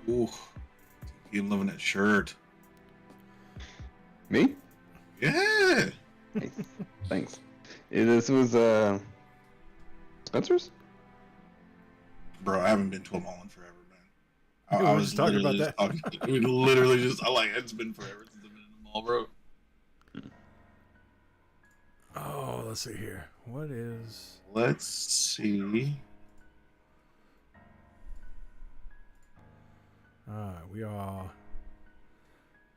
Ooh, you loving that shirt? Me? Yeah. Nice. Thanks. This was Spencer's? Bro, I haven't been to a mall in forever, man. We I were was just talking literally about just talking. We literally just. I like. It's been forever since I've been in the mall, bro. Oh, let's see here. What is... Let's see. Alright, we are...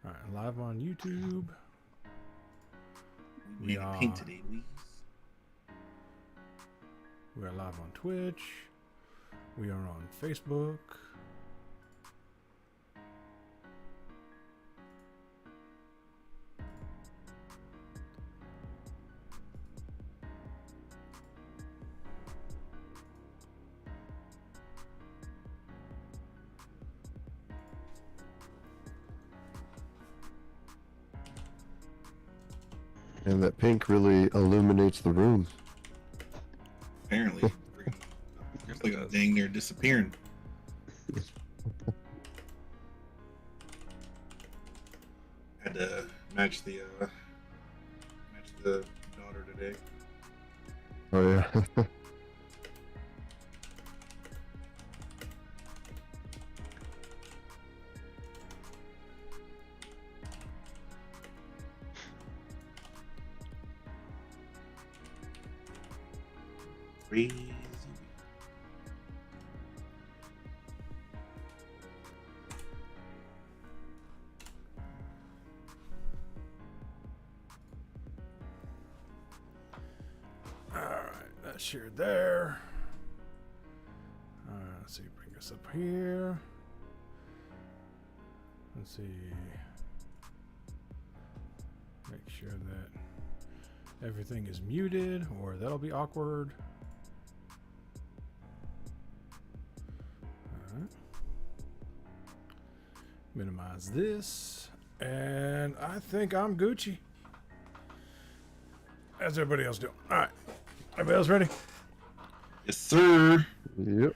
Alright, live on YouTube. We made a paint today, Louise. We are live on Twitch. We are on Facebook. And that pink really illuminates the room. Apparently, it's like a dang near disappearing. Had to match the daughter today. Oh yeah. Crazy. Alright, that's shared there. Alright, let's see, bring us up here. Let's see. Make sure that everything is muted, or that'll be awkward. Alright. Minimize this. And I think I'm Gucci. How's everybody else doing? Alright. Everybody else ready? Yes, sir. Yep.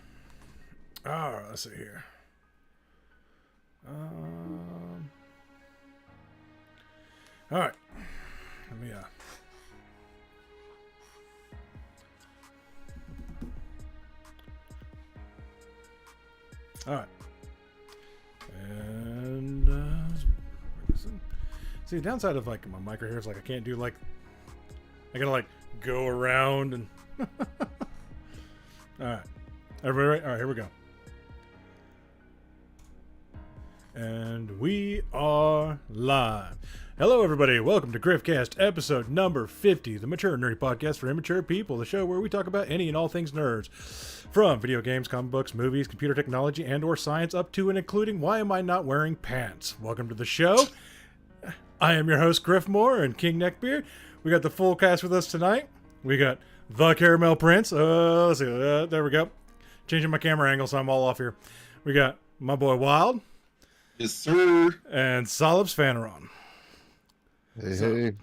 Alright, let's see here. Alright. Let me Alright. And let's bring this in. See, the downside of like my micro here is like I can't do like I gotta like go around and Alright. Everybody ready? Alright, here we go. And we are live. Hello, everybody. Welcome to Griffcast, episode number 50, the Mature Nerdy Podcast for Immature People, the show where we talk about any and all things nerds, from video games, comic books, movies, computer technology, and or science, up to and including why am I not wearing pants? Welcome to the show. I am your host, Griff Moore and King Neckbeard. We got the full cast with us tonight. We got the Caramel Prince. Let's see. There we go. Changing my camera angle so I'm all off here. We got my boy Wild. Yes, sir. And Solibs Fanaron. Hey, So- hey.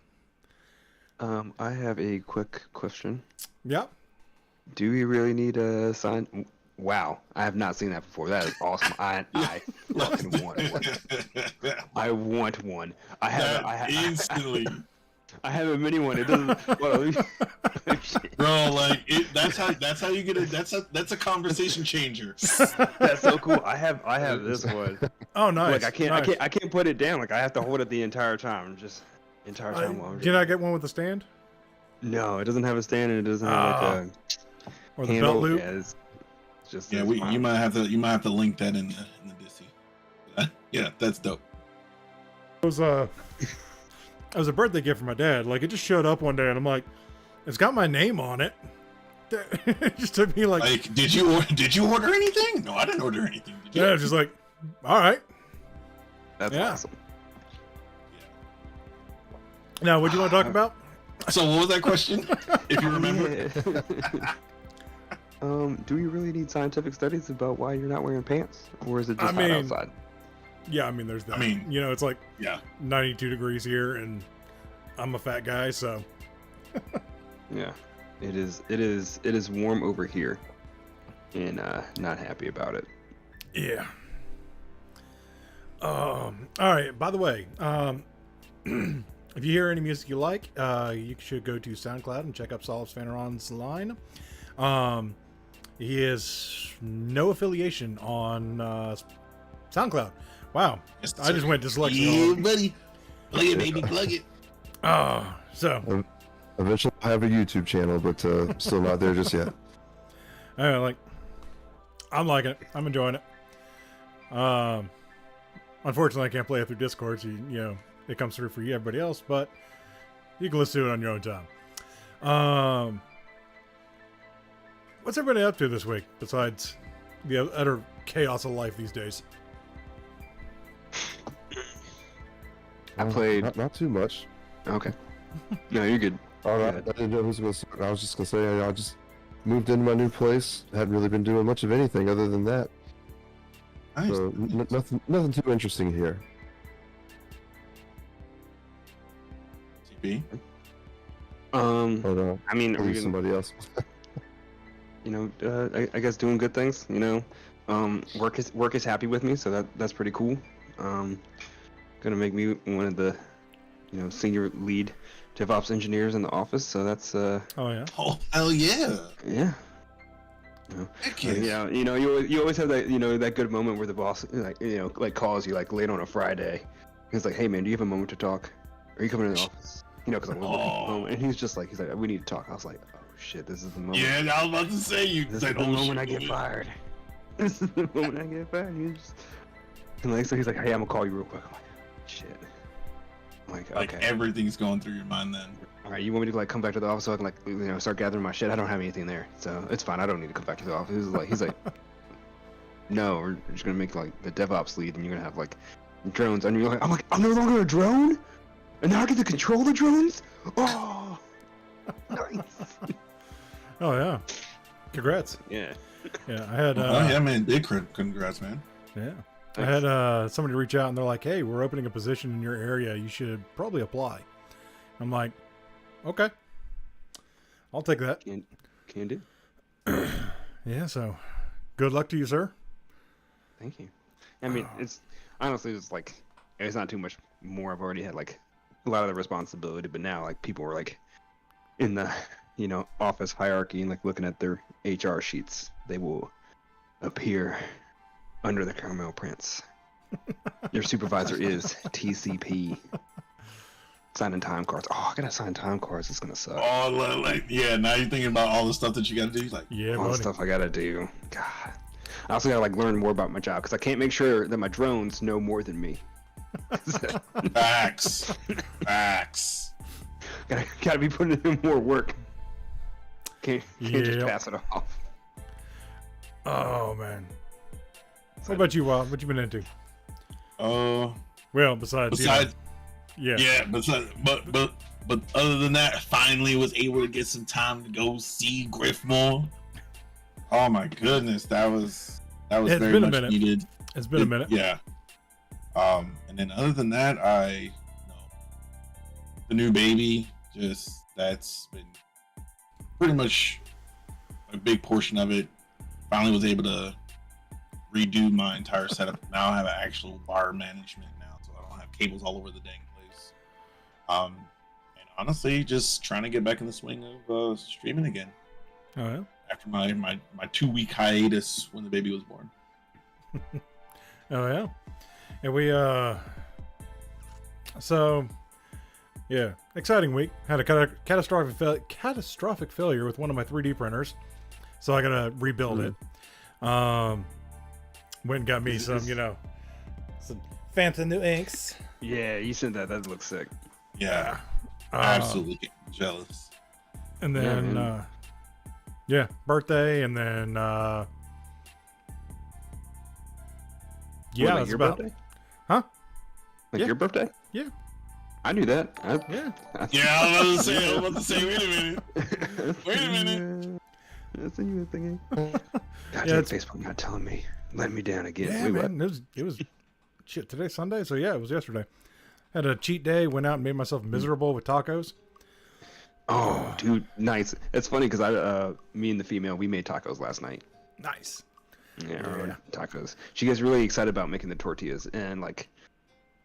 I have a quick question. Yeah. Do we really need a sign? Wow, I have not seen that before. That is awesome. I fucking want one. I want one. I have Instantly. I have a mini one. It doesn't. Well, Bro, like that's how you get it. That's a conversation changer. that's so cool. I have this one. Oh, nice. Like I can't put it down. Like I have to hold it the entire time. Just entire time while I'm Did I get one with the stand? No, it doesn't have a stand and it doesn't have like a Or the handle. belt loop? Yeah, it's just Yeah, you might have to link that in the Dissy. Yeah, that's dope. It was a birthday gift for my dad. Like, it just showed up one day, and I'm like, it's got my name on it. It just took me like Did you order anything? No, I didn't order anything. Did you? yeah, just like, all right. that's Yeah. awesome. Now, what do you want to talk about? So what was that question? If you remember. Yeah. Do we really need scientific studies about why you're not wearing pants, or is it just I mean, hot outside? Yeah, I mean, there's that. I mean, you know, it's like Yeah. 92 degrees here, and I'm a fat guy, so Yeah, it is warm over here, and not happy about it. yeah. All right. By the way, if you hear any music you like, you should go to SoundCloud and check out Solves Fanaron's line. He has no affiliation on SoundCloud. Wow. Yes, I just went dyslexic. Yeah, buddy. Plug it, baby. Plug it. So Eventually, I have a YouTube channel, but still not there just yet. anyway, I'm liking it. I'm enjoying it. Unfortunately, I can't play it through Discord, so you know it comes through for you, everybody else. But you can listen to it on your own time. What's everybody up to this week besides the utter chaos of life these days? I played. Not too much. Okay. No, you're good. All right. I didn't know who was going to start. I was just going to say, I just moved into my new place. Hadn't really been doing much of anything other than that. Nice. So nothing too interesting here. TP. Hold on. I mean, Maybe somebody else. I guess doing good things. Work is happy with me, so that's pretty cool. Gonna make me one of the, senior lead DevOps engineers in the office. So that's Oh yeah. Oh, hell yeah. yeah. Heck yes. Yeah, you always have that, that good moment where the boss, calls you late on a Friday. He's like, "Hey man, do you have a moment to talk? Are you coming to the office?" Because I'm looking for a moment. And he's like, "We need to talk." I was like, "Oh shit, this is the moment." Yeah, I was about to say you. This said, is the oh, moment shit, I get dude. fired. This is the moment I get fired. So he's like, "Hey, I'm gonna call you real quick." I'm like, "Shit." I'm like, Like "Okay, everything's going through your mind then. all right. You want me to come back to the office so I can start gathering my shit? I don't have anything there, so it's fine. I don't need to come back to the office." He's like, "No, we're just gonna make the DevOps lead, and you're gonna have drones." And you're like, I'm no longer a drone, and now I get to control the drones. Oh, nice. Oh yeah. Congrats. Yeah. Yeah, I had. Oh yeah, man. Big congrats, man. Yeah. I had somebody reach out and they're like, "Hey, we're opening a position in your area. You should probably apply." I'm like, "Okay, I'll take that." Can do. Yeah. So, good luck to you, sir. Thank you. I mean, it's honestly just it's not too much more. I've already had a lot of the responsibility, but now people are in the office hierarchy and looking at their HR sheets. They will appear under the caramel prints. Your supervisor is TCP. Signing time cards. Oh, I gotta sign time cards. It's gonna suck. Oh, yeah. Now you're thinking about all the stuff that you got to do. Yeah, All the buddy. stuff I gotta do. God. I also gotta learn more about my job because I can't make sure that my drones know more than me. Facts. Facts. Gotta be putting in more work. Can't just Yep. pass it off. Oh man. What about you, Wild? What you been into? Well, besides yeah. But other than that, I finally was able to get some time to go see Griff more. Oh my goodness, that was It's very been a much minute. needed. It's been a minute. Yeah. And then other than that, the new baby, that's been pretty much a big portion of it. Finally was able to redo my entire setup. Now I have an actual bar management now, so I don't have cables all over the dang place. And honestly, just trying to get back in the swing of streaming again Oh yeah. after my 2-week hiatus when the baby was born. Oh yeah. And we so yeah, exciting week. Had a catastrophic failure with one of my 3D printers, so I gotta rebuild it. Went and got me some some fancy new inks. Yeah, you said that. That looks sick. Yeah, absolutely jealous. And then birthday, and then What, that's your about birthday? Huh? Like Yeah. your birthday? Yeah. I knew that. Yeah. Yeah, I was about to say, wait a minute. That's a new thing. God, Yeah, it's- Facebook not telling me. Letting me down again. Yeah, Wait, what? man. It was shit. Today's Sunday, so yeah, it was yesterday. Had a cheat day. Went out and made myself miserable with tacos. Oh, dude, nice. It's funny because me and the female, we made tacos last night. Nice. Yeah, or tacos. She gets really excited about making the tortillas, and like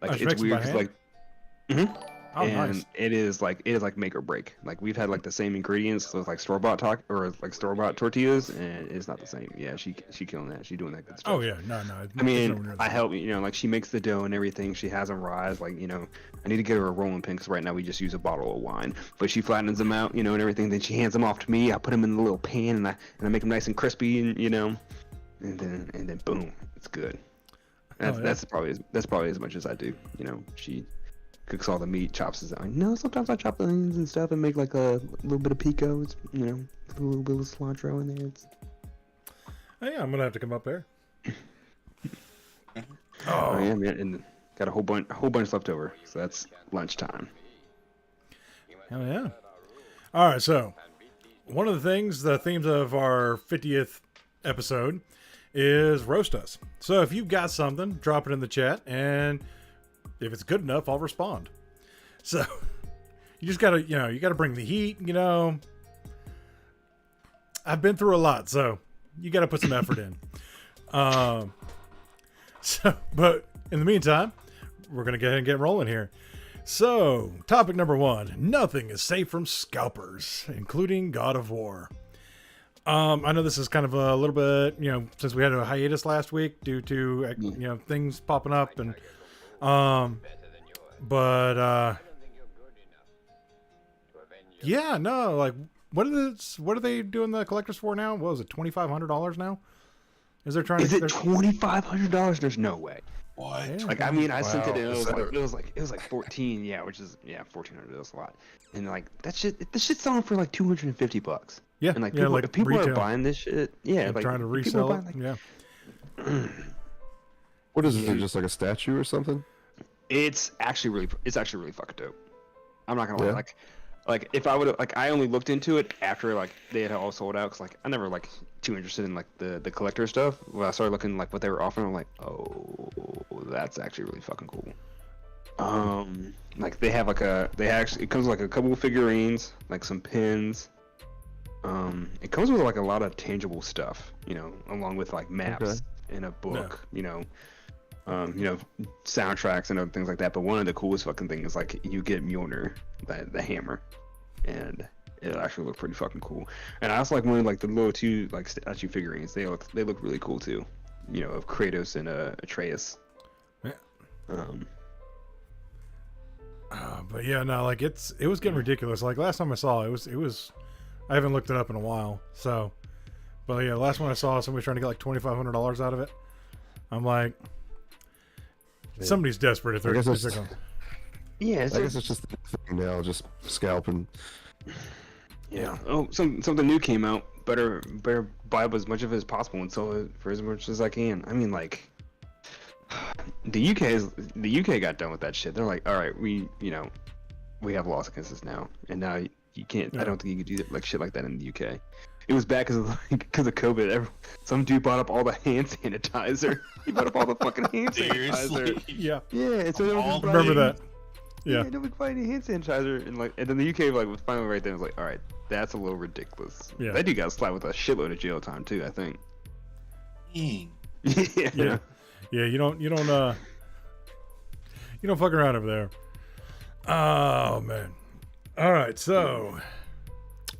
she it's makes them by weird 'cause, hand? Mhm. Oh, and nice. it is like make or break. Like we've had like the same ingredients with like store bought tortillas, and it's not the same. Yeah, she killing that. She doing that good stuff. Oh yeah, no. I mean, I help, like she makes the dough and everything. She has them rise, like, I need to get her a rolling pin because right now we just use a bottle of wine. But she flattens them out, and everything. Then she hands them off to me. I put them in the little pan and I make them nice and crispy, and and then boom, it's good. That's probably as much as I do. She cooks all the meat, chops it. Sometimes I chop the onions and stuff and make like a little bit of pico. It's, a little bit of cilantro in there. Oh, yeah, I'm gonna have to come up there. Oh yeah, man, and got a whole bunch left over, so that's lunchtime. Hell yeah! All right, so one of the themes of our 50th episode is roast us. So if you've got something, drop it in the chat, and if it's good enough, I'll respond. So you just gotta, you gotta bring the heat. I've been through a lot, so you gotta put some effort in. But in the meantime, we're gonna go ahead and get rolling here. So, topic number 1: nothing is safe from scalpers, including God of War. I know this is kind of a little bit, since we had a hiatus last week due to things popping up, and yeah, no, like what are they doing the collectors for now? What was it, $2,500 now? Is it $2,500? There's no way. What? Yeah. Like, I mean, I sent it in. It was like 14. Yeah, which is $1,400. That's a lot. And like this shit's selling for like $250. Yeah, and like yeah, people retail. are buying this shit. Yeah, like trying to people resell are it. buying, Yeah. What is it? Just like a statue or something? It's actually really fucking dope. I'm not gonna lie. Yeah. Like if I would I only looked into it after like they had all sold out, because like I never like too interested in like the collector stuff. When I started looking like what they were offering, I'm like, oh, that's actually really fucking cool. Like they have it comes with like a couple of figurines, like some pins. It comes with like a lot of tangible stuff, along with like maps and a book, soundtracks and other things like that. But one of the coolest fucking things is like you get Mjolnir, the hammer, and it actually looked pretty fucking cool. And I also like one of like the little two like statue figurines. They look really cool too, of Kratos and Atreus. Yeah. But yeah, no, like it was getting ridiculous. Like last time I saw it was I haven't looked it up in a while. So, but yeah, last one I saw somebody trying to get like $2,500 out of it. I'm like, somebody's desperate if they're going. Yeah, I guess it's just the thing now, just scalping. Yeah. Oh, something new came out. Better buy up as much of it as possible and sell it for as much as I can. I mean, like, the UK got done with that shit. They're like, all right, we have laws against this now, and now you can't. Yeah. I don't think you could do like shit like that in the UK. It was bad because of COVID. Some dude bought up all the hand sanitizer. He bought up all the fucking hand sanitizer. Yeah. Yeah. So remember that. Yeah. Nobody buying hand sanitizer, and then the UK was finally right there. Was like, all right, that's a little ridiculous. Yeah. That dude got slapped with a shitload of jail time too, I think. Yeah. Yeah. You don't fuck around over there. Oh man. All right, so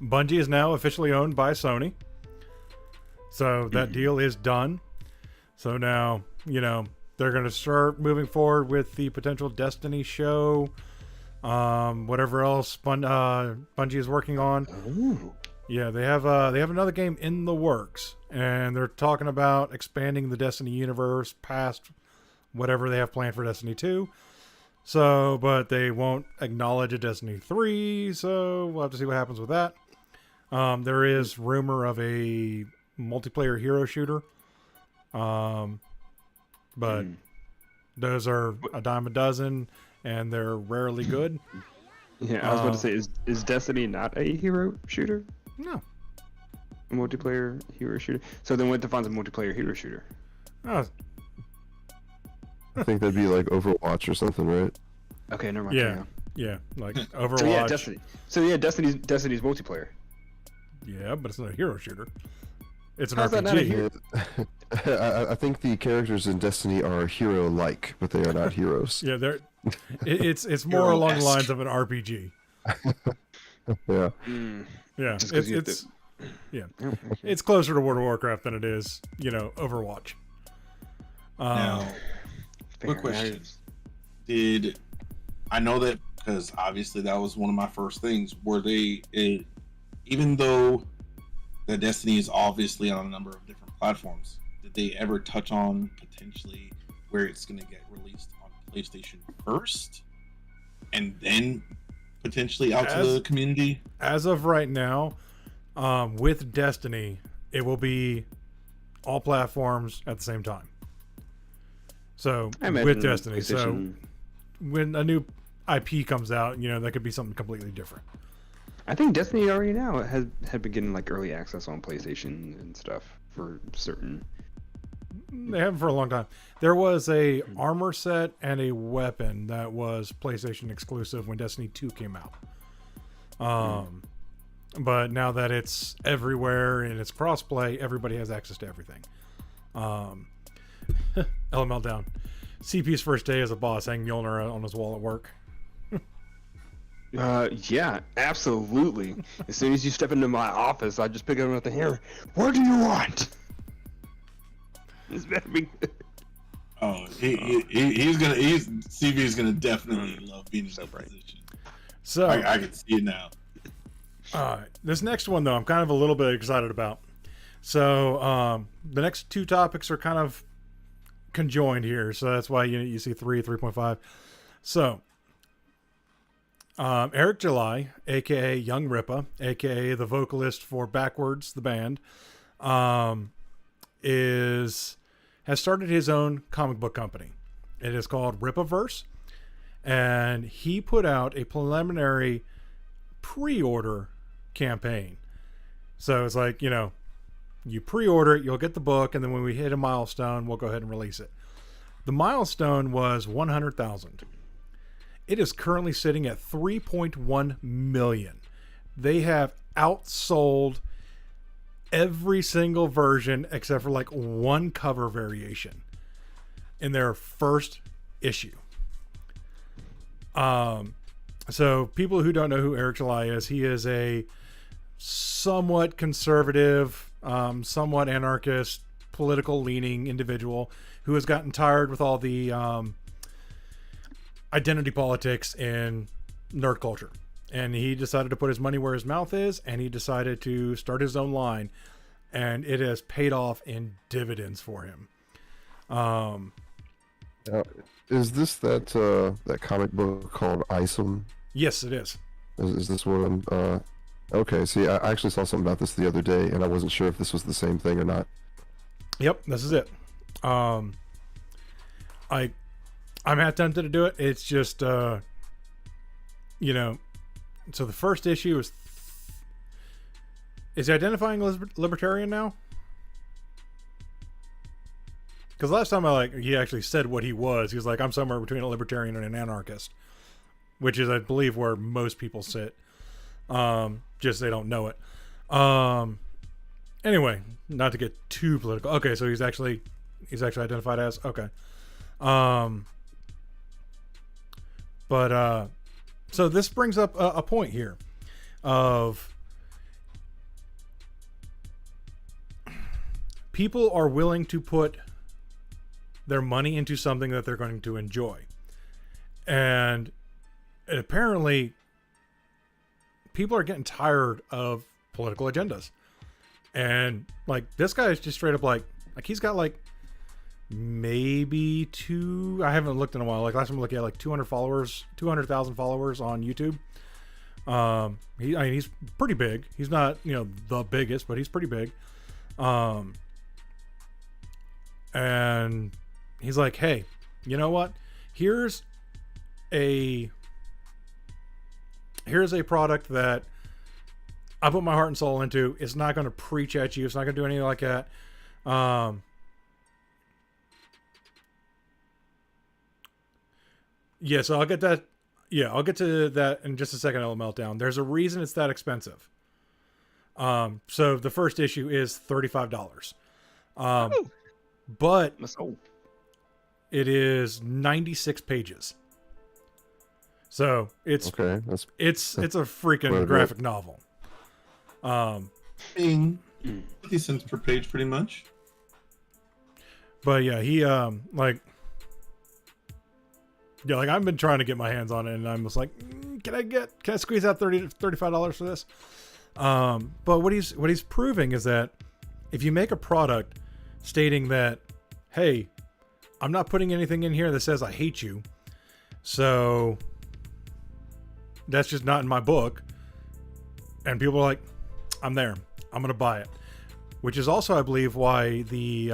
Bungie is now officially owned by Sony. So that deal is done. So now, they're going to start moving forward with the potential Destiny show, whatever else Bungie is working on. Ooh. Yeah, they have another game in the works, and they're talking about expanding the Destiny universe past whatever they have planned for Destiny 2. So, but they won't acknowledge a Destiny 3, so we'll have to see what happens with that. There is rumor of a multiplayer hero shooter. But those are a dime a dozen, and they're rarely good. Yeah, I was about to say, is Destiny not a hero shooter? No. A multiplayer hero shooter? So then what defines a multiplayer hero shooter? I think that'd be like Overwatch or something, right? Okay, never mind. Yeah, like Overwatch. So yeah, Destiny's multiplayer. Yeah, but it's not a hero shooter. It's an How's that not a RPG. hero? I think the characters in Destiny are hero-like, but they are not heroes. Yeah, it's more along the lines of an RPG. Yeah. Yeah, Just 'cause you have it's to- yeah, Oh, okay. it's closer to World of Warcraft than it is, Overwatch. Now, Fair. quick question. Did I know that because obviously that was one of my first things? Were they, even though the Destiny is obviously on a number of different platforms, did they ever touch on potentially where it's going to get released on PlayStation first, and then potentially out to the community? As of right now, with Destiny, it will be all platforms at the same time. So I imagine with Destiny, so PlayStation- when a new IP comes out, that could be something completely different. I think Destiny already now had been getting like early access on PlayStation and stuff for certain. They haven't for a long time. There was a armor set and a weapon that was PlayStation exclusive when Destiny 2 came out. But now that it's everywhere and it's crossplay, everybody has access to everything. LML down. CP's first day as a boss, hang Mjolnir on his wall at work. Yeah, absolutely. As soon as you step into my office, I just pick up with the hammer. What do you want? This better be good. Oh, CV is gonna definitely love being in that position. So I can see it now. this next one though, I'm kind of a little bit excited about. So the next two topics are kind of conjoined here, so that's why you see 3.5. So Eric July, aka Young Rippa, aka the vocalist for Backwards, the band, has started his own comic book company. It is called Rippaverse, and he put out a preliminary pre-order campaign. So it's like, you pre-order it, you'll get the book, and then when we hit a milestone, we'll go ahead and release it. The milestone was 100,000. It is currently sitting at 3.1 million. They have outsold every single version except for like one cover variation in their first issue. So people who don't know who Eric July is, he is a somewhat conservative, somewhat anarchist, political leaning individual who has gotten tired with all the identity politics in nerd culture. And he decided to put his money where his mouth is, and he decided to start his own line, and it has paid off in dividends for him. Is this that comic book called Isom? Yes, it is. Is this one? Okay, see, I actually saw something about this the other day, and I wasn't sure if this was the same thing or not. Yep, this is it. I'm half tempted to do it. It's just, so the first issue is he identifying libertarian now? Because last time he actually said what he was. He was like, I'm somewhere between a libertarian and an anarchist, which is, I believe, where most people sit. Just they don't know it. Anyway, not to get too political. Okay, so he's actually identified as okay. So this brings up a point here of people are willing to put their money into something that they're going to enjoy. And apparently people are getting tired of political agendas. And this guy is just straight up like he's got maybe I haven't looked in a while. Last time I looked at 200,000 followers on YouTube. He's pretty big. He's not, the biggest, but he's pretty big. And he's like, hey, you know what? Here's a product that I put my heart and soul into. It's not going to preach at you. It's not going to do anything like that. Yeah, so I'll get that. Yeah, I'll get to that in just a second. I'll meltdown. There's a reason it's that expensive. So the first issue is $35. but Oh. it is 96 pages. So it's Okay, that's it's a freaking Right. graphic novel. Paying 50 cents per page, pretty much. But yeah, he like I've been trying to get my hands on it, and I'm just like, can I squeeze out $30 to $35 for this? But what he's proving is that if you make a product stating that, hey, I'm not putting anything in here that says I hate you, so that's just not in my book, and people are like, I'm there, I'm gonna buy it. Which is also, I believe, why the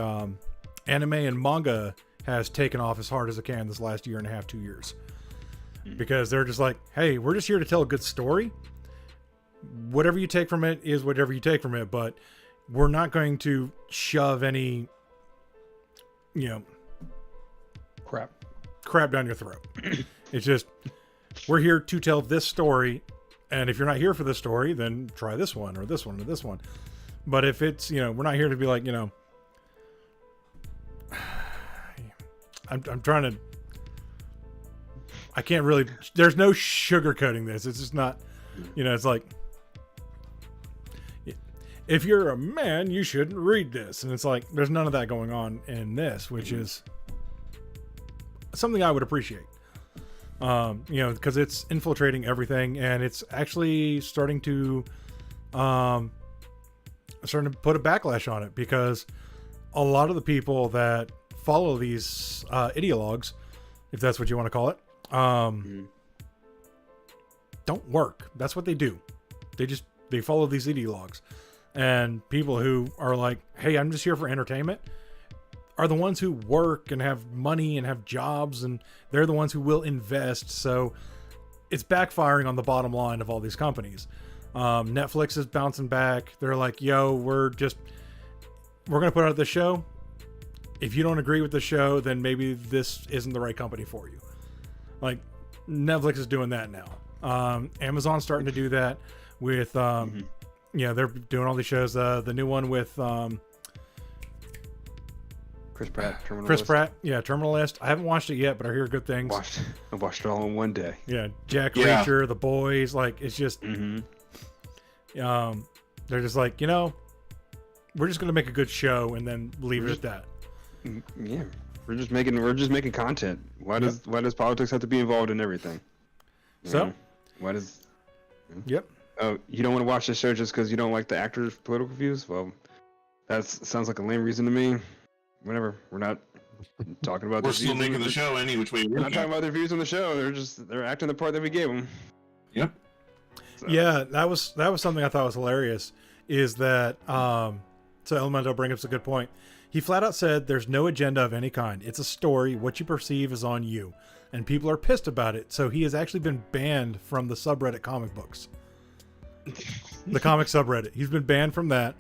anime and manga has taken off as hard as it can this last year and a half, 2 years. Because they're just like, hey, we're just here to tell a good story. Whatever you take from it is whatever you take from it, but we're not going to shove any, crap down your throat. It's just, we're here to tell this story, and if you're not here for this story, then try this one or this one or this one. But if it's, we're not here to be like, I'm trying to, I can't really, there's no sugarcoating this. It's just not, it's like, if you're a man, you shouldn't read this. And it's like, there's none of that going on in this, which is something I would appreciate. Because it's infiltrating everything, and it's actually starting to put a backlash on it, because a lot of the people that follow these ideologues, if that's what you want to call it, don't work. That's what they do. They follow these ideologues. And people who are like, hey, I'm just here for entertainment, are the ones who work and have money and have jobs, and they're the ones who will invest. So it's backfiring on the bottom line of all these companies. Netflix is bouncing back. They're like, yo, we're going to put out this show. If you don't agree with the show, then maybe this isn't the right company for you. Like, Netflix is doing that now. Amazon's starting to do that with, they're doing all these shows. The new one with Chris Pratt, Terminal Chris List. Pratt, Terminal List. I haven't watched it yet, but I hear good things. I watched it all in one day. Yeah, Jack Reacher, The Boys, like, it's just, they're just like, we're just gonna make a good show and then leave it at that. Yeah, we're just making content. Why does politics have to be involved in everything? Why does? Yep. Oh, you don't want to watch the show just because you don't like the actors' political views? Well, that sounds like a lame reason to me. Whatever. We're not talking about. We're still making the show any which way. We're not talking about their views on the show. They're acting the part that we gave them. Yep. So. Yeah, that was something I thought was hilarious. Is that so Elemento brings up a good point. He flat out said there's no agenda of any kind. It's a story. What you perceive is on you. And people are pissed about it. So he has actually been banned from the subreddit comic books. The comic subreddit. He's been banned from that.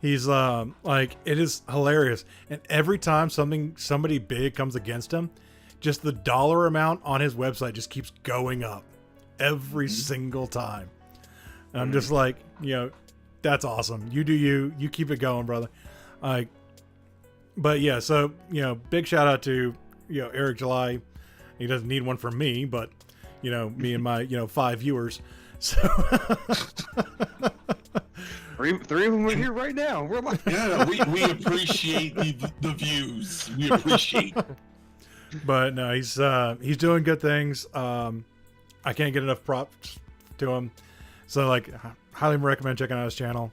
He's it is hilarious. And every time somebody big comes against him, just the dollar amount on his website just keeps going up every single time. And I'm just like, that's awesome. You do you keep it going, brother. But yeah, so big shout out to Eric July. He doesn't need one from me, but me and my 5 viewers. So three of them are here right now. We're like, we appreciate the views. We appreciate. But no, he's doing good things. I can't get enough props to him. So highly recommend checking out his channel.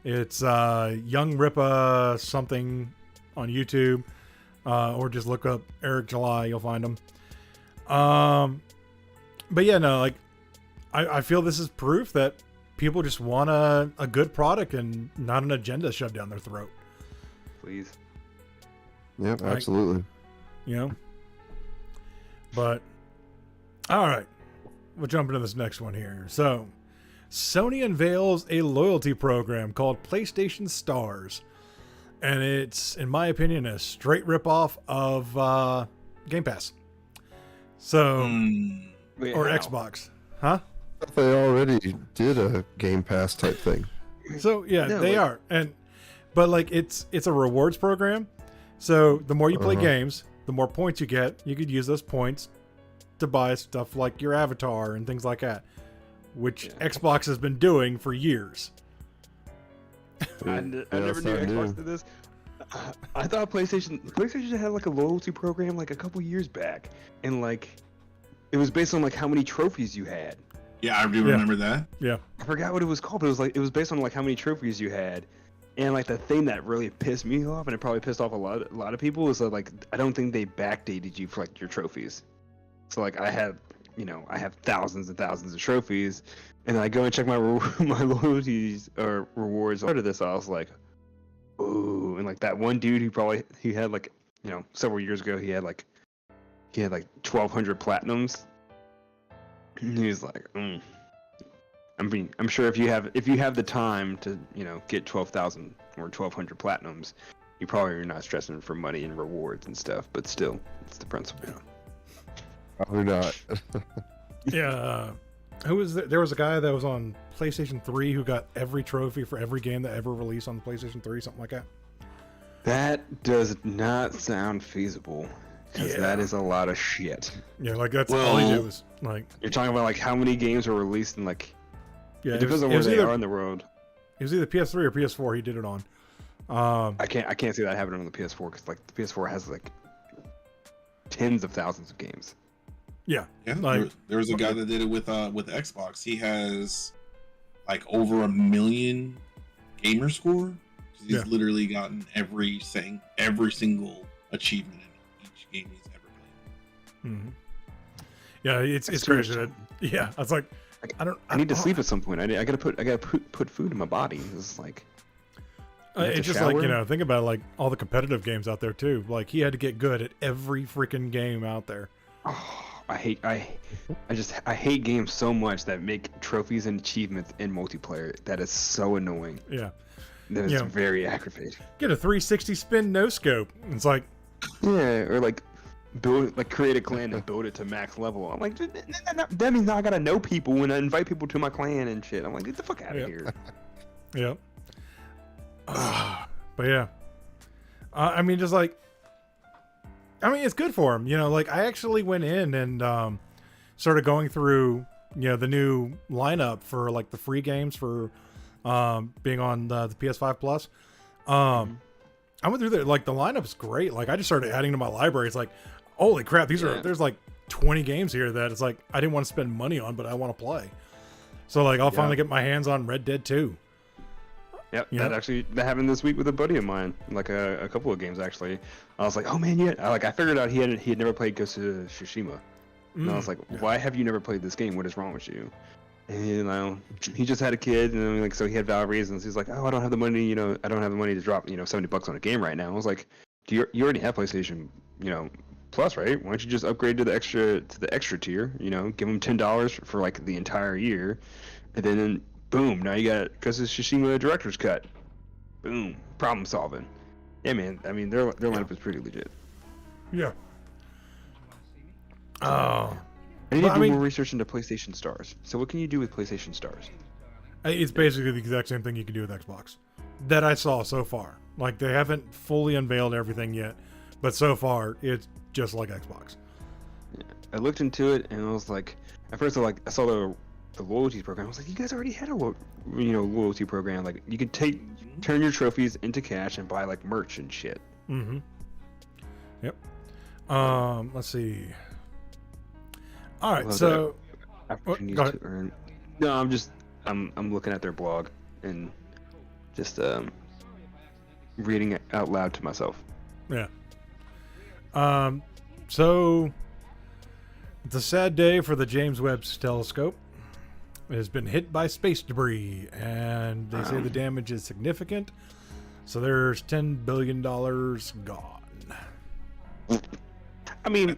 It's Young Rippa something on YouTube, or just look up Eric July. You'll find him. But yeah, no, I feel this is proof that people just want a good product and not an agenda shoved down their throat. Please. Yep, absolutely. But all right, we'll jump into this next one here. So Sony unveils a loyalty program called PlayStation Stars, and it's, in my opinion, a straight ripoff of Game Pass. So or Xbox, huh? They already did a Game Pass type thing. So yeah, they are, and but like it's a rewards program. So the more you play Uh-huh. games, the more points you get. You could use those points to buy stuff like your avatar and things like that, which Xbox has been doing for years. I never knew Xbox did this. I thought PlayStation had like a loyalty program like a couple years back, and like it was based on like how many trophies you had. Yeah, I do remember that. Yeah. I forgot what it was called, but it was based on like how many trophies you had. And like the thing that really pissed me off, and it probably pissed off a lot of people, is that like I don't think they backdated you for like your trophies. So like I have thousands and thousands of trophies, and then I go and check my my loyalties or rewards. Part of this, I was like, ooh, and like that one dude he had like several years ago he had like 1,200 platinums. And he was like, I'm sure if you have the time to get 12,000 or 1,200 platinums, you probably are not stressing for money and rewards and stuff. But still, it's the principle. Probably not. Yeah. Who was there? There was a guy that was on PlayStation 3 who got every trophy for every game that ever released on PlayStation 3, something like that. That does not sound feasible, because that is a lot of shit. Yeah, like that's all he did was like. You're talking about like how many games were released and like. Yeah, it depends on where they are in the world. It was either PS3 or PS4 he did it on. I can't see that happening on the PS4, because like the PS4 has like tens of thousands of games. Yeah, like, there was a guy that did it with Xbox. He has like over 1 million gamer score. He's literally gotten every single achievement in each game he's ever played. Mm-hmm. Yeah, it's crazy. I was like, I need to sleep at some point. I gotta put food in my body. It's like it's just shower. like think about like all the competitive games out there too. Like he had to get good at every freaking game out there. Oh, I hate games so much that make trophies and achievements in multiplayer. That is so annoying. Yeah, that is very aggravating. Get a 360 spin no scope. It's like or like create a clan and build it to max level. I'm like, that means now I gotta know people and I invite people to my clan and shit. I'm like, get the fuck out of here. Yep. But yeah, I mean, just like, I mean, it's good for him. Like I actually went in and started going through, the new lineup for like the free games for being on the PS5 Plus. I went through there. Like the lineup's great. Like I just started adding to my library. It's like, holy crap, there's like 20 games here that it's like I didn't want to spend money on, but I want to play. So like I'll finally get my hands on Red Dead 2. Yep, that happened this week with a buddy of mine. Like a couple of games actually. I was like, oh man, I figured out he had never played Ghost of Tsushima. And I was like, why have you never played this game? What is wrong with you? And he just had a kid, and like so he had valid reasons. He's like, oh, I don't have the money. I don't have the money to drop $70 on a game right now. I was like, you already have PlayStation Plus, right? Why don't you just upgrade to the extra tier? Give them $10 for like the entire year, and then boom, now you got Ghost of Tsushima Director's Cut. Boom, problem solving. Yeah, man. I mean, their lineup is pretty legit. Yeah. Oh. I need to do more research into PlayStation Stars. So what can you do with PlayStation Stars? It's basically the exact same thing you can do with Xbox that I saw so far. Like they haven't fully unveiled everything yet, but so far it's just like Xbox. Yeah. I looked into it and I was like, at first I saw the loyalty program. I was like, you guys already had a loyalty program. Like you could turn your trophies into cash and buy like merch and shit. Mm-hmm. Yep. Let's see. All right, so opportunities to earn. No, I'm looking at their blog and just reading it out loud to myself. Yeah. So it's a sad day for the James Webb Telescope. It has been hit by space debris, and they say the damage is significant. So there's $10 billion gone. I mean,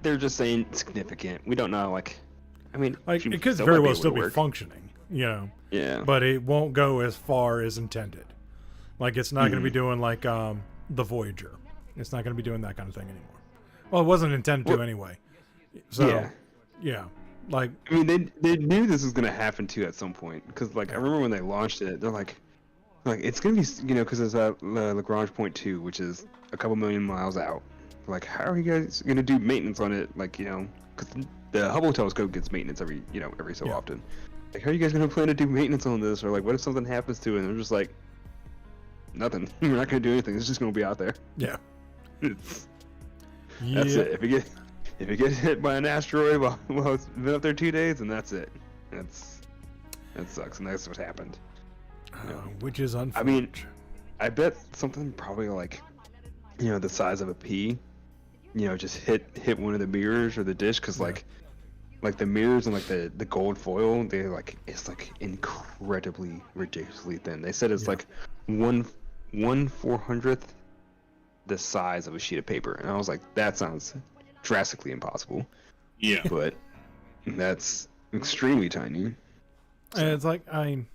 they're just saying significant. We don't know, like, I mean, like it could very well still be functioning, Yeah. But it won't go as far as intended. Like it's not going to be doing like the Voyager. It's not going to be doing that kind of thing anymore. Well, it wasn't intended to anyway. So yeah. Like, I mean, they knew this was going to happen too at some point, because like I remember when they launched it, they're like, Like it's gonna be, you know, because it's Lagrange point 2, which is a couple million miles out. Like, how are you guys gonna do maintenance on it? Like, you know, because the Hubble telescope gets maintenance every so often. Like, how are you guys gonna plan to do maintenance on this? Or like, what if something happens to it? And they're just like, nothing. We're not gonna do anything. It's just gonna be out there. Yeah. That's it. If it gets hit by an asteroid while it's been up there 2 days, and that's it. That sucks, and that's what happened. Which is unfortunate. I mean, I bet something probably like, you know, the size of a pea, you know, just hit one of the mirrors or the dish, because like the mirrors and like the gold foil, they like, it's like incredibly ridiculously thin. They said it's like 1/400th the size of a sheet of paper, and I was like, that sounds drastically impossible. Yeah, but that's extremely tiny. And it's like, I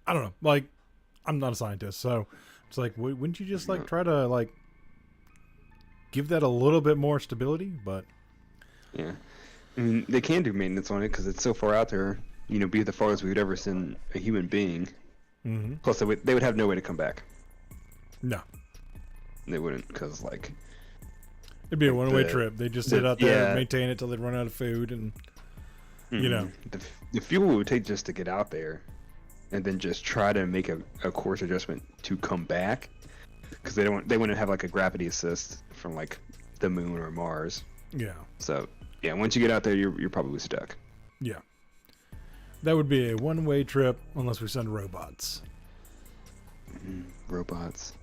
don't know. Like, I'm not a scientist, so it's like, wouldn't you just like try to like give that a little bit more stability? But yeah, I mean, they can do maintenance on it because it's so far out there. You know, be the farthest we would ever send a human being. mm-hmm. Plus, they would have no way to come back. No, they wouldn't, because like it'd be a one-way trip. They just sit out there, and maintain it till they run out of food, and you know, the fuel it would take just to get out there, and then just try to make a course adjustment to come back, because they wouldn't have like a gravity assist from like the moon or Mars. Yeah. So yeah, once you get out there, you're probably stuck. Yeah. That would be a one-way trip unless we send robots. Robots.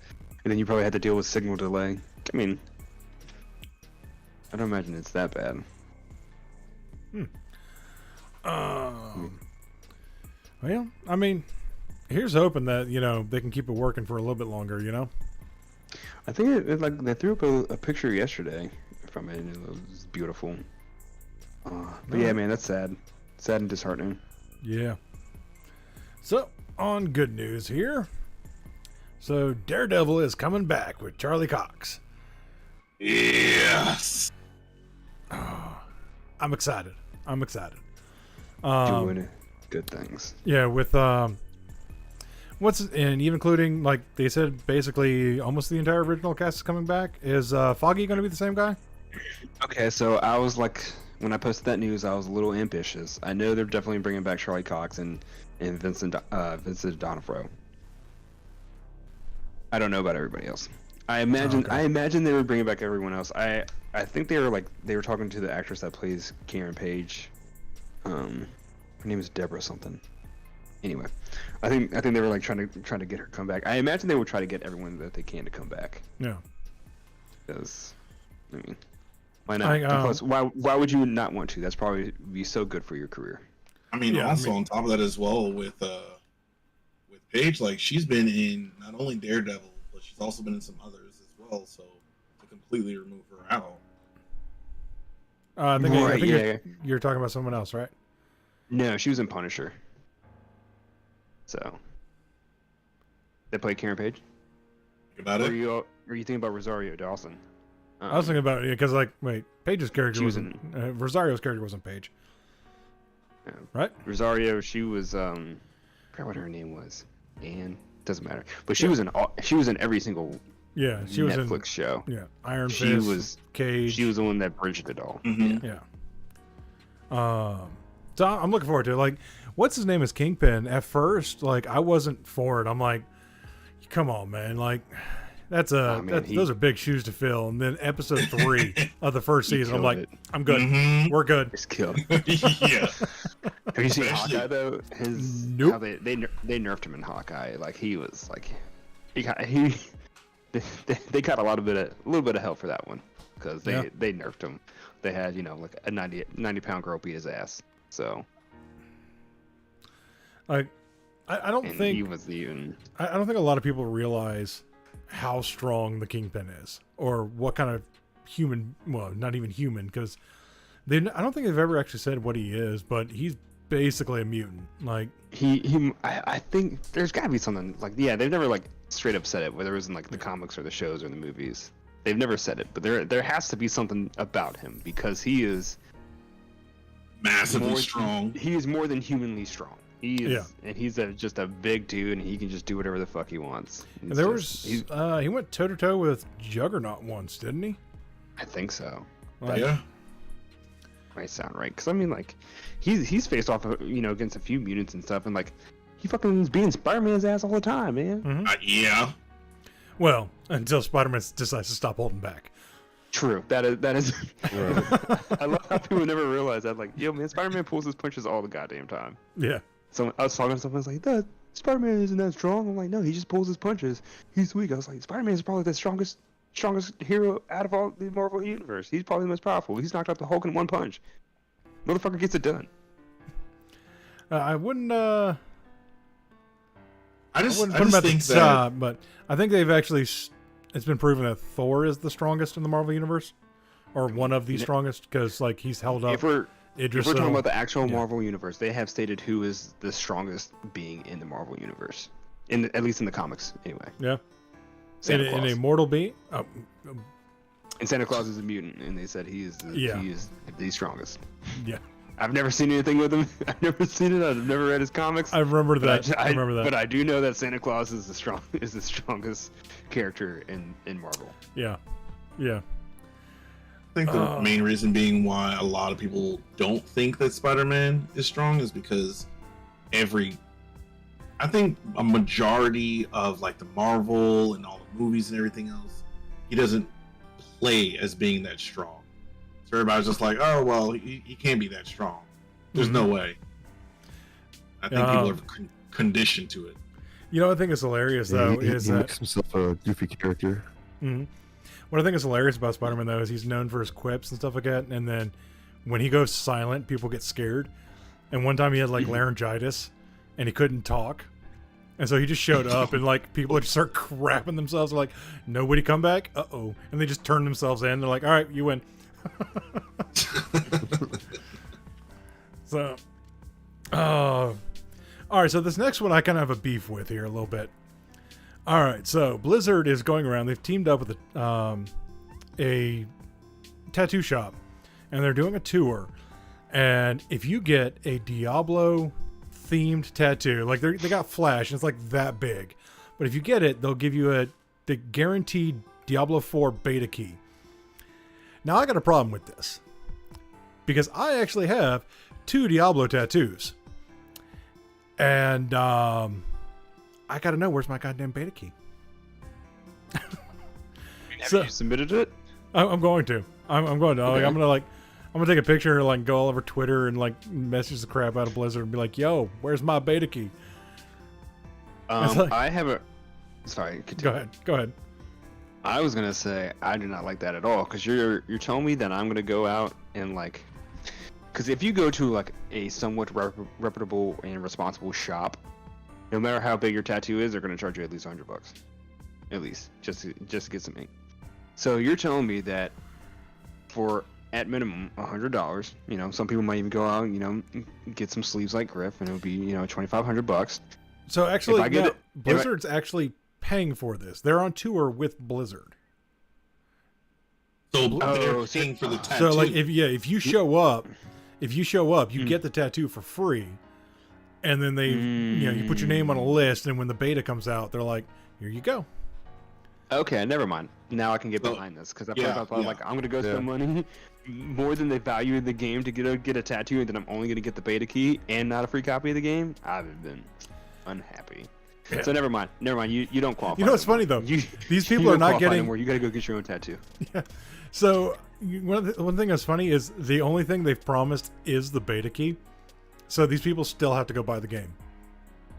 And then you probably had to deal with signal delay. I mean, I don't imagine it's that bad. Well, I mean, here's hoping that, you know, they can keep it working for a little bit longer, you know? I think it like they threw up a picture yesterday from it, and it was beautiful. But yeah, man, that's sad. Sad and disheartening. Yeah. So, on good news here. So, Daredevil is coming back with Charlie Cox. Yes. Oh, I'm excited. Doing good things. Yeah, with and even including, like they said, basically almost the entire original cast is coming back. Is Foggy going to be the same guy? Okay, so I was like, when I posted that news, I was a little ambitious. I know they're definitely bringing back Charlie Cox and Vincent D'Onofrio. I don't know about everybody else. I imagine they were bringing back everyone else. I think they were talking to the actress that plays Karen Page. Her name is Deborah something. Anyway, I think they were like trying to get her to come back. I imagine they would try to get everyone that they can to come back. Yeah. Because, I mean, why not? Plus, why would you not want to? That's probably be so good for your career. I mean, on top of that as well, with Paige, like she's been in not only Daredevil, but she's also been in some others as well. So to completely remove her out. I think you're talking about someone else, right? No, she was in Punisher. So they play Karen Page. About it? Or you thinking about Rosario Dawson? I was thinking about it because, like, wait, Paige's character wasn't. Rosario's character wasn't Paige. Yeah. Right? Rosario, she was I forgot what her name was. Anne, doesn't matter. But she was in every single she was in Netflix show. Yeah, Iron She Fist, was Cage. She was the one that bridged it all. Mm-hmm. Yeah. So I'm looking forward to it. Like, what's his name is Kingpin. At first, like, I wasn't for it. I'm like, come on, man. Like, those are big shoes to fill. And then episode 3 of the first season, I'm like, I'm good. Mm-hmm. We're good. It's killed. Yeah. Have you seen Hawkeye though? Nope. How they nerfed him in Hawkeye. Like he was like, they got a little bit of help for that one because they nerfed him. They had like a 90-pound girl beat his ass. So like I don't think he was even. I don't think a lot of people realize how strong the Kingpin is, or what kind of human. Well, not even human, because I don't think they've ever actually said what he is, but he's basically a mutant. Like I think there's got to be something like they've never like straight up said it, whether it was in like the comics or the shows or the movies. They've never said it, but there has to be something about him because he is massively strong. He is more than humanly strong. He's just a big dude, and he can just do whatever the fuck he wants. He went toe to toe with Juggernaut once, didn't he? I think so. Like, yeah. Might sound right, because I mean, like, he's faced off, against a few mutants and stuff, and like, he fucking beating Spider-Man's ass all the time, man. Mm-hmm. Yeah. Well, until Spider-Man decides to stop holding back. True. That is. Right. I love how people never realize that. Like, yo, man, Spider-Man pulls his punches all the goddamn time. Yeah. So I was talking to someone, like, that Spider-Man isn't that strong. I'm like, no, he just pulls his punches. He's weak. I was like, Spider-Man is probably the strongest hero out of all the Marvel universe. He's probably the most powerful. He's knocked out the Hulk in one punch. Motherfucker gets it done. I wouldn't. I I wouldn't put him at the top, but I think they've actually. It's been proven that Thor is the strongest in the Marvel universe, or one of the strongest, because like he's held up. If we're Idris talking Elba. about the actual Marvel universe, they have stated who is the strongest being in the Marvel universe, at least in the comics, anyway. Yeah. Santa In Claus. a mortal being. And Santa Claus is a mutant, and they said he is the strongest. Yeah. I've never seen anything with him. I've never seen it. I've never read his comics. I remember that. I remember that. But I do know that Santa Claus is the strongest character in Marvel. Yeah. Yeah. I think the main reason being why a lot of people don't think that Spider-Man is strong is because I think a majority of like the Marvel and all the movies and everything else, he doesn't play as being that strong. So everybody's just like, oh, well, he can't be that strong. There's no way. I think people are conditioned to it. You know what I think is hilarious, though, he is that... makes himself a goofy character. Mm-hmm. What I think is hilarious about Spider-Man, though, is he's known for his quips and stuff like that, and then when he goes silent, people get scared. And one time he had, like, laryngitis, and he couldn't talk. And so he just showed up, and, like, people just start crapping themselves. They're like, nobody come back? Uh-oh. And they just turn themselves in. They're like, all right, you win. So, all right, so this next one I kind of have a beef with here a little bit. All right, so Blizzard is going around. They've teamed up with a tattoo shop, and they're doing a tour. And if you get a Diablo themed tattoo, like they got Flash, and it's like that big, but if you get it, they'll give you the guaranteed Diablo 4 beta key. Now I got a problem with this because I actually have 2 Diablo tattoos, and I gotta know where's my goddamn beta key. Have you submitted it? I'm going to. I'm going to. Okay. Like, I'm gonna take a picture and like go all over Twitter and like message the crap out of Blizzard and be like, "Yo, where's my beta key?" Like, I have a. Sorry. Continue. Go ahead. I was gonna say I do not like that at all, because you're telling me that I'm gonna go out and like, because if you go to like a somewhat reputable and responsible shop, no matter how big your tattoo is, they're gonna charge you at least $100, at least just to get some ink. So you're telling me that for at minimum $100, some people might even go out and get some sleeves like Griff, and it'll be $2,500. So actually, Blizzard's actually paying for this. They're on tour with Blizzard. So they're paying for the tattoo. So like if you show up, you get the tattoo for free, and then they you put your name on a list, and when the beta comes out, they're like, here you go. Okay, never mind. Now I can get behind this, because I thought like I'm gonna go spend money more than they value the game to get a tattoo, and then I'm only gonna get the beta key and not a free copy of the game. I've been unhappy. Yeah. So never mind. You don't qualify. You know what's funny though? These people are not getting. You gotta go get your own tattoo. Yeah. So one thing that's funny is the only thing they've promised is the beta key. So these people still have to go buy the game.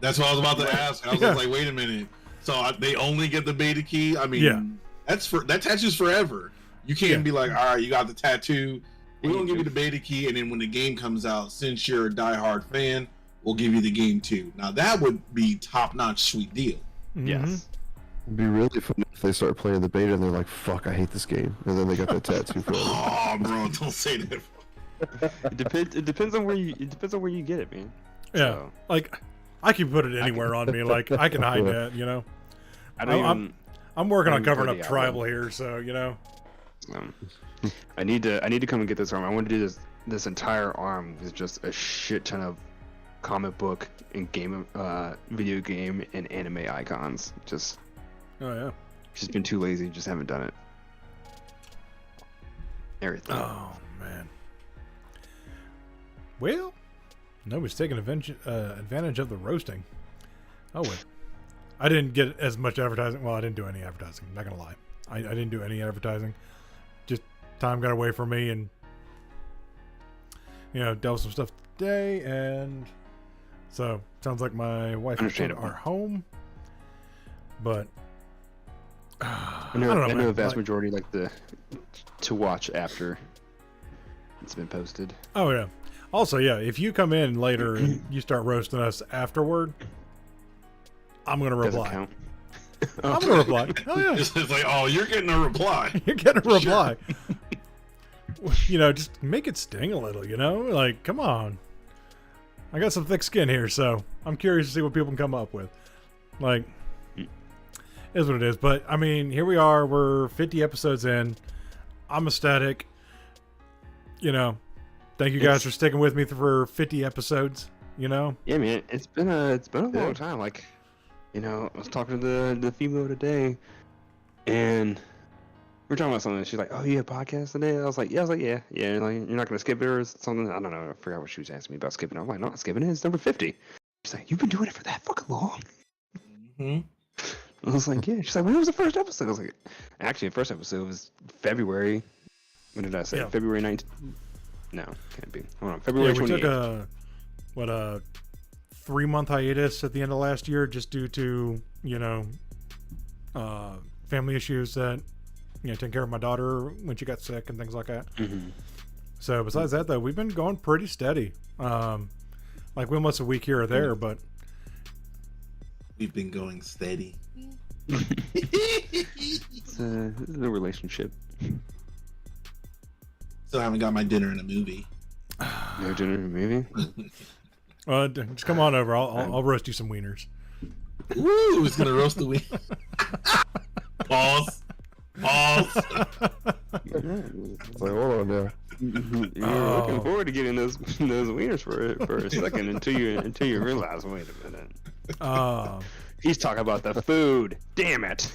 That's what I was about to ask. I was like, wait a minute. So they only get the beta key? I mean, that tattoo's forever. You can't be like, all right, you got the tattoo. We're gonna give you the beta key, and then when the game comes out, since you're a diehard fan, we'll give you the game too. Now that would be top-notch, sweet deal. Mm-hmm. Yes. It'd be really fun if they start playing the beta and they're like, "Fuck, I hate this game," and then they got that tattoo for it. Oh, bro, don't say that. It depends on where you get it, man. Yeah, so, like I can put it anywhere on me. Like I can hide that, I'm working on covering up tribal here, so I need to come and get this arm. I want to do this entire arm with just a shit ton of comic book and video game and anime icons. Just been too lazy. Just haven't done it. Everything. Oh man. Well, nobody's taking advantage of the roasting. Oh wait, I didn't get as much advertising. Well, I didn't do any advertising. I'm not gonna lie. I didn't do any advertising. Just time got away from me, and dealt with some stuff today, and so sounds like my wife and kid are home. But I know the vast majority like to watch after it's been posted. Oh yeah. Also, yeah, if you come in later and you start roasting us afterward, I'm gonna reply. Count. I'm gonna reply. Oh yeah. It's like, oh, you're getting a reply. You're getting a reply. Just make it sting a little. Like, come on. I got some thick skin here, so I'm curious to see what people can come up with. Like, is what it is. But I mean, here we are. We're 50 episodes in. I'm ecstatic. Thank you guys for sticking with me for 50 episodes. Yeah, man, it's been a long time. Like, I was talking to the female today, and we're talking about something. She's like, "Oh, you have podcast today?" I was like, "Yeah." Like, "Yeah." Like, you're not gonna skip it or something? I don't know. I forgot what she was asking me about skipping. I'm like, "No, not skipping it. It's number 50." She's like, "You've been doing it for that fucking long?" I was like, "Yeah." She's like, "When was the first episode?" I was like, "Actually, the first episode was February." When did I say? Yeah. February 19th. No, can't be. Hold on, February 28th. We took a 3-month hiatus at the end of last year just due to family issues that taking care of my daughter when she got sick and things like that. Mm-hmm. So besides that, though, we've been going pretty steady. Like almost a week here or there, but we've been going steady. It's a relationship. Still haven't got my dinner in a movie. No dinner in a movie? Just come on over. I'll roast you some wieners. Woo! Who's gonna roast the wiener? Pause. It's like, hold on now. You're looking forward to getting those wieners for a second until you realize, wait a minute. He's talking about the food. Damn it.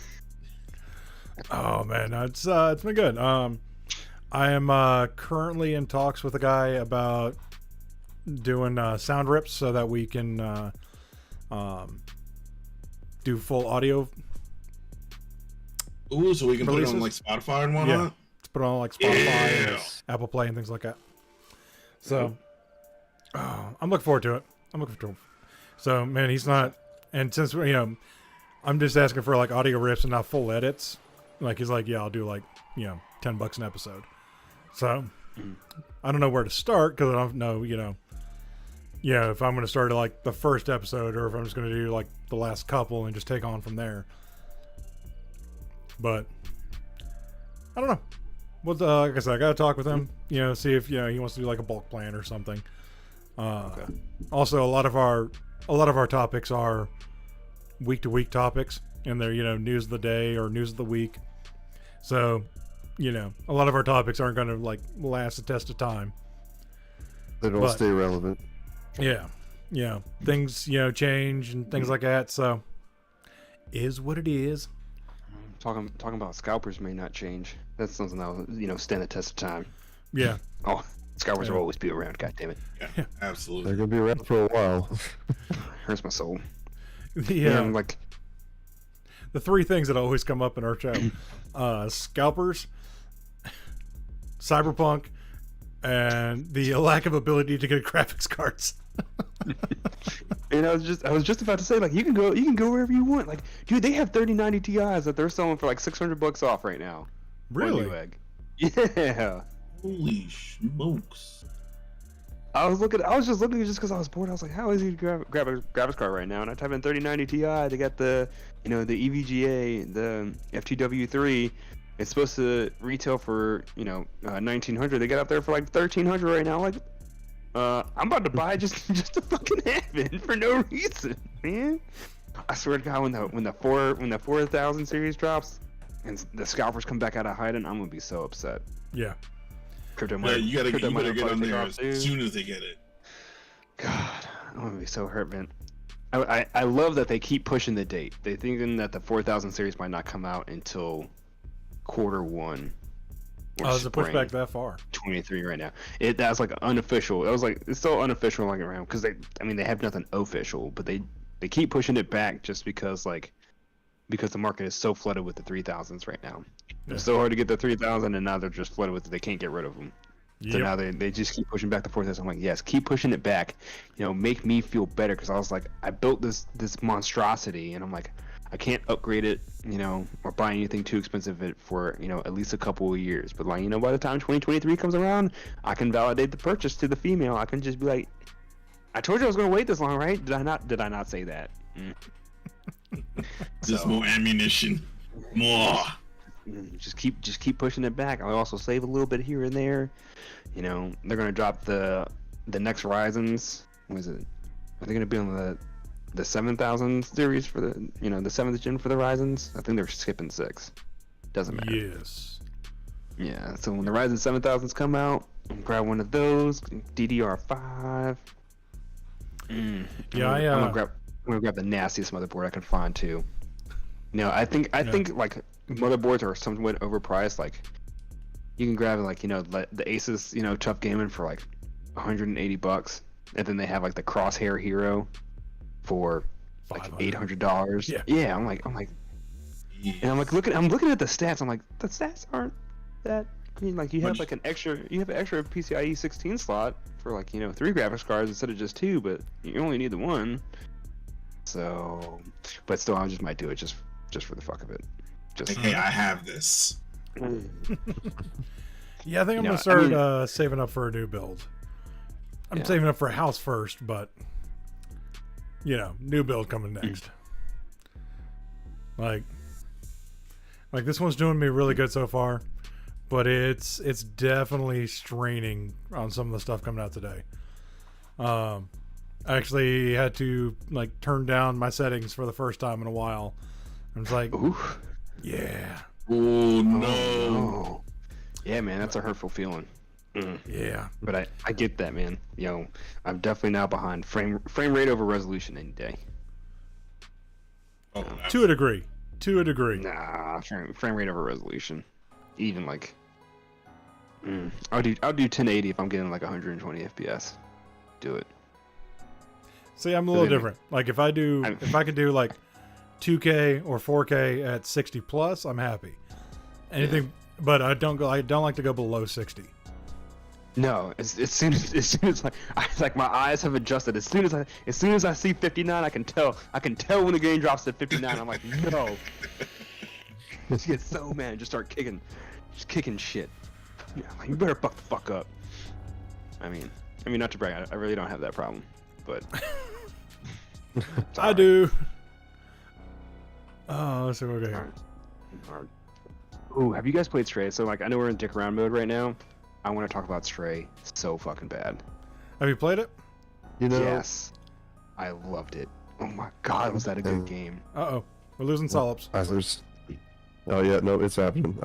Oh man, it's been good. I am currently in talks with a guy about doing sound rips so that we can do full audio. Ooh, so we can releases? put it on like Spotify and whatnot? Yeah, to put it on like Spotify and Apple Play and things like that. So I'm looking forward to it. So man, he's not, and since I'm just asking for like audio rips and not full edits. Like he's like, yeah, I'll do like $10 an episode. So I don't know where to start because I don't know if I'm going to start at like the first episode or if I'm just going to do like the last couple and just take on from there. But I don't know. Well, like I said, I got to talk with him. See if he wants to do like a bulk plan or something. Okay. Also, a lot of our topics are week to week topics, and they're news of the day or news of the week. So, a lot of our topics aren't going to like last the test of time. They don't stay relevant. Yeah. Things change and things like that. So, is what it is. Talking about scalpers may not change. That's something that will stand the test of time. Yeah. Oh, scalpers will always be around. God damn it. Yeah, absolutely. They're gonna be around for a while. Hurts my soul. I'm like the three things that always come up in our show: scalpers, cyberpunk, and the lack of ability to get graphics cards. And I was just about to say, like, you can go wherever you want. Like, dude, they have 3090 Ti's that they're selling for like $600 off right now. Really? Newegg. Yeah. Holy smokes! I was just looking just because I was bored. I was like, how easy to grab a graphics card right now? And I type in 3090 Ti. They got the the EVGA, the FTW3. It's supposed to retail for $1,900. They got up there for like $1,300 right now. Like, I'm about to buy just to fucking have it for no reason, man. I swear to God, when the 4000 series drops and the scalpers come back out of hiding, I'm gonna be so upset. Yeah. You better get on there as soon as they get it. God, I'm gonna be so hurt, man. I love that they keep pushing the date. They thinking that the 4000 series might not come out until Q1. Oh, is it pushed back that far? 23 right now. That's like unofficial. It was like it's still unofficial like around because they have nothing official, but they keep pushing it back just because the market is so flooded with the 3000s right now. Yeah. It's so hard to get the 3000, and now they're just flooded with it. They can't get rid of them. So Yep. now they just keep pushing back the 4000. I'm like, yes, keep pushing it back. Make me feel better because I was like, I built this monstrosity, and I'm like, I can't upgrade it, or buy anything too expensive for at least a couple of years. But like, by the time 2023 comes around, I can validate the purchase to the female. I can just be like, I told you I was going to wait this long, right? Did I not say that? Just more ammunition. More. Just keep pushing it back. I'll also save a little bit here and there. They're gonna drop the next Ryzen's. What is it? Are they gonna be on the 7000 series for the the 7th gen for the Ryzen's? I think they're skipping 6. Doesn't matter. Yes. Yeah. So when the Ryzen 7000s come out, grab one of those. DDR5. I'm gonna grab the nastiest motherboard I can find too. I think like motherboards are somewhat overpriced. Like you can grab like the Asus Tough Gaming for like $180, and then they have like the Crosshair Hero for like $800. Yeah. I'm like, and I'm looking at the stats. I'm like, the stats aren't that. I mean, like you have an extra PCIe 16 slot for like 3 graphics cards instead of just 2, but you only need the one. So, but still, I just might do it just for the fuck of it. Just hey, I have this. Yeah, I think I'm gonna start saving up for a new build. I'm saving up for a house first, but new build coming next. Like this one's doing me really good so far, but it's definitely straining on some of the stuff coming out today. I actually had to turn down my settings for the first time in a while. I was like, oof. Yeah. Oh no. No. Yeah, man, that's a hurtful feeling. Yeah. But I get that, man. I'm definitely now behind frame rate over resolution any day. Oh, to a degree. Nah, frame rate over resolution. Even like, I'll do 1080 if I'm getting like 120 FPS. Do it. See, I'm a little different. Like if I could do like 2K or 4K at 60 plus, I'm happy. Anything, but I don't like to go below 60. No, as soon as like my eyes have adjusted. As soon as I see 59, I can tell when the game drops to 59. I'm like, no. Just get so mad, just start kicking shit. Yeah, like, you better fuck the fuck up. I mean, not to brag, I really don't have that problem, but I do. Oh, let's see what we got here. Ooh, have you guys played Stray? So I know we're in dick around mode right now. I want to talk about Stray so fucking bad. Have you played it? Yes. I loved it. Oh my god, was that a good game? Uh-oh. We're losing Solips. Oh yeah, no, it's happening.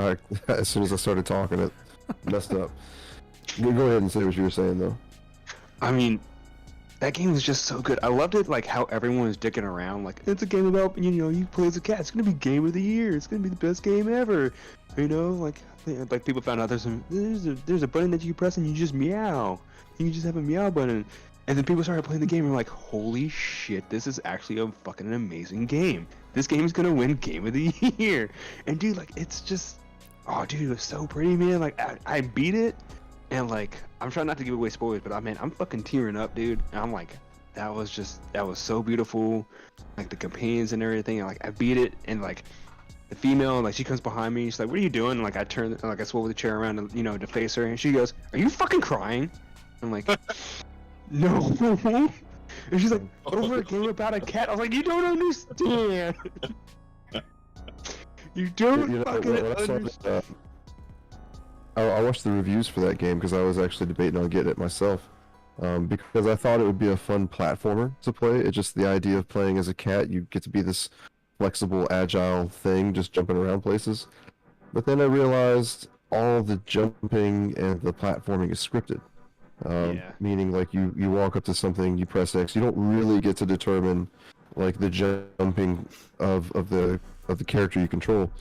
As soon as I started talking, it messed up. Go ahead and say what you were saying, though. I mean, that game was just so good. I loved it, like how everyone was dicking around. Like, it's a game about, you play as a cat. It's gonna be game of the year. It's gonna be the best game ever. Like people found out there's a button that you press and you just meow. You can just have a meow button. And then people started playing the game and were like, holy shit, this is actually a fucking amazing game. This game is gonna win game of the year. And dude, like, it's just, oh dude, it was so pretty, man. Like, I beat it, and like, I'm trying not to give away spoilers, but I'm fucking tearing up, dude. And I'm like, that was so beautiful. Like, the companions and everything, and like, I beat it, and like, the female, like, she comes behind me, she's like, what are you doing? And like, I turn, like, I swivel the chair around to, to face her, and she goes, are you fucking crying? I'm like, no. And she's like, over a game about a cat. I was like, you don't understand. You don't fucking understand. I watched the reviews for that game because I was actually debating on getting it myself. Because I thought it would be a fun platformer to play. It's just the idea of playing as a cat. You get to be this flexible, agile thing, just jumping around places. But then I realized all the jumping and the platforming is scripted. Yeah. Meaning like you walk up to something, you press X, you don't really get to determine like the jumping of the character you control.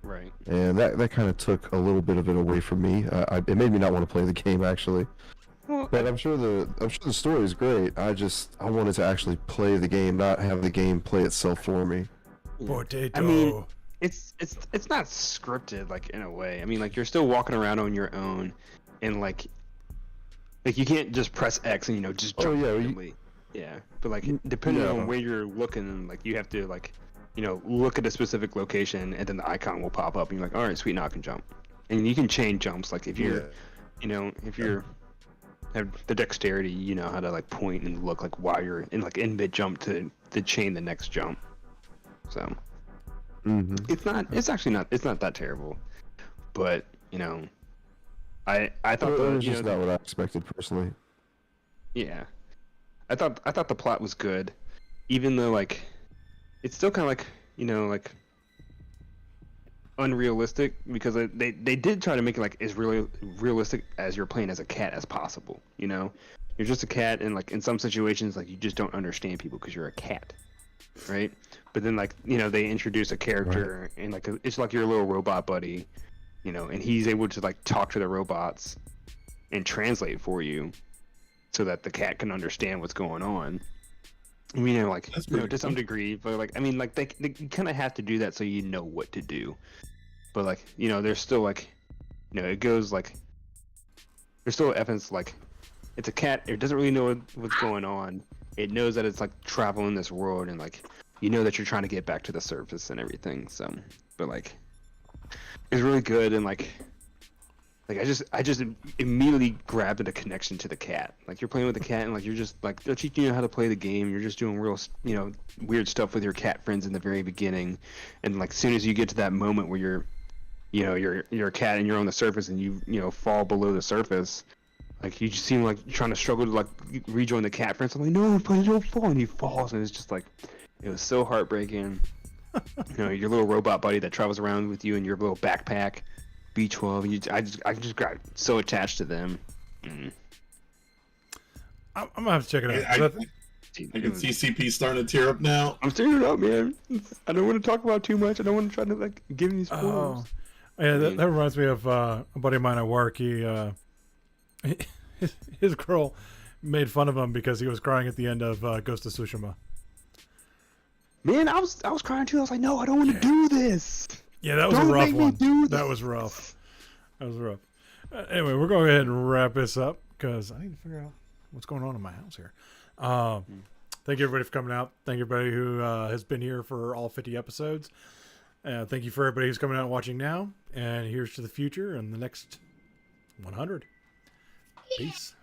Right. And that kind of took a little bit of it away from me. It made me not want to play the game actually. Well, But I'm sure the story is great. I wanted to actually play the game, not have the game play itself for me. Potato. I mean, it's not scripted like in a way. I mean, like you're still walking around on your own, and like you can't just press X and just jump randomly. Yeah, but like depending on where you're looking, like you have to like look at a specific location, and then the icon will pop up, and you're like, all right, sweet, now I can jump. And you can chain jumps, like if you're if you're have the dexterity, you know how to like point and look like while you're in mid jump to chain the next jump. So it's actually not that terrible, but I thought it was just not what I expected personally. Yeah, I thought the plot was good, even though like it's still kind of like like unrealistic, because they did try to make it like as really realistic as you're playing as a cat as possible. You're just a cat, and like in some situations like you just don't understand people because you're a cat, right? But then like they introduce a character, and like it's like your little robot buddy, and he's able to like talk to the robots and translate for you so that the cat can understand what's going on. I mean, like to some degree, but like I mean, like they kind of have to do that so you know what to do. But like there's still like it goes like there's still evidence like it's a cat. It doesn't really know what's going on. It knows that it's like traveling this world, and like that you're trying to get back to the surface and everything. So, but like it's really good, and like I just immediately grabbed at a connection to the cat. Like you're playing with the cat, and like you're just like they're teaching you how to play the game. You're just doing real weird stuff with your cat friends in the very beginning, and like as soon as you get to that moment where you're a cat and you're on the surface and you fall below the surface, like you just seem like you're trying to struggle to like rejoin the cat friends. I'm like, no, please don't fall, and he falls, and it's just like it was so heartbreaking. Your little robot buddy that travels around with you in your little backpack. B12. I just got so attached to them. I'm gonna have to check it out. I can see CP starting to tear up now. I'm tearing up, man. I don't want to talk about too much. I don't want to try to like give any spoilers. Yeah, that reminds me of a buddy of mine at work. His girl made fun of him because he was crying at the end of Ghost of Tsushima. Man, I was crying too. I was like, no, I don't want to do this. Yeah, that was a rough one. That was rough. Anyway, we're going to go ahead and wrap this up because I need to figure out what's going on in my house here. Thank you, everybody, for coming out. Thank you, everybody who has been here for all 50 episodes. Thank you for everybody who's coming out and watching now. And here's to the future and the next 100. Peace.